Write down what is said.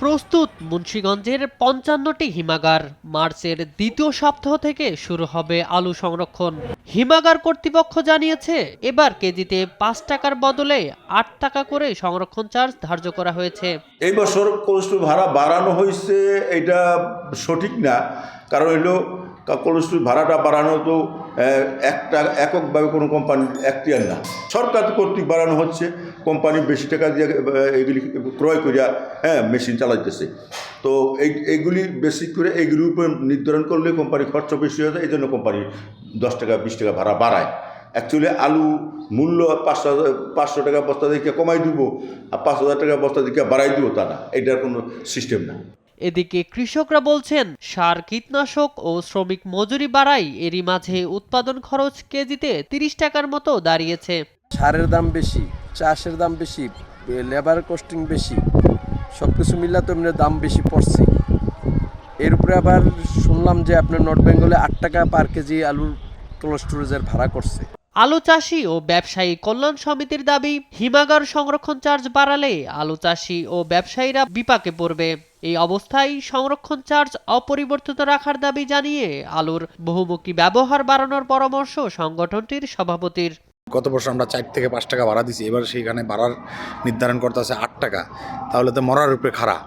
প্রস্তুত মুন্সিগঞ্জের ৫৫টি হিমাগার। মার্চের দ্বিতীয় সপ্তাহ থেকে শুরু হবে আলু সংরক্ষণ। হিমাগার কর্তৃপক্ষ জানিয়েছে, এবার কেজিতে ৫ টাকার বদলে ৮ টাকা করে সংরক্ষণ চার্জ ধার্য করা হয়েছে। এই বছর কোল্ড স্টোর ভাড়া বাড়ানো হয়েছে, এটা সঠিক না। কারণ হলো কোল্ড স্টোর ভাড়াটা বাড়ানো তো একটা এককভাবে কোনো কোম্পানি এখতিয়ার না, সরকার কর্তৃক বাড়ানো হচ্ছে। কোম্পানি বেশি টাকা দিয়ে এগুলি ক্রয় করিয়া মেশিন চালাইতেছে। তো এইগুলি বেশি করে এইগুলির উপর নির্ধারণ করলে কোম্পানি খরচ বেশি হয়ে যায়, এই জন্য কোম্পানি 10 টাকা 20 টাকা ভাড়া বাড়ায়। অ্যাকচুয়ালি আলু মূল্য 500 টাকা বস্তা দিকে কমাই দিব আর 5,000 টাকা বস্তা দিকে বাড়াই দিব, তা না, এটার কোনো সিস্টেম না। এদিকে কৃষকরা বলছেন, সার, কীটনাশক ও শ্রমিক মজুরি বাড়ায় এরই মাঝে উৎপাদন খরচ কেজিতে 30 টাকার মতো দাঁড়িয়েছে। সারের দাম বেশি, চাষের দাম বেশি, লেবার কস্টিং বেশি, সব কিছু মিলে তো এমনি দাম বেশি পড়ছে। এর উপরে আবার শুনলাম যে আপনার নর্থ বেঙ্গলে 8 টাকা পার কেজি আলুর কোল্ড স্টোরেজের ভাড়া করছে। আলু চাষি ও ব্যবসায়ী কল্যাণ সমিতির দাবি, হিমাগার সংরক্ষণ চার্জ বাড়ালে আলু চাষি ও ব্যবসায়ীরা বিপাকে পড়বে। এই অবস্থায় সংরক্ষণ চার্জ অপরিবর্তিত রাখার দাবি জানিয়ে আলুর বহুমুখী ব্যবহার বাড়ানোর পরামর্শ সংগঠনটির সভাপতির। গত বছর আমরা 4 থেকে 5 টাকা ভাড়া দিছি, এবার সেইখানে ভাড়ার নির্ধারণ করতে আছে 8 টাকা, তাহলে তো মরার উপরে খাড়া।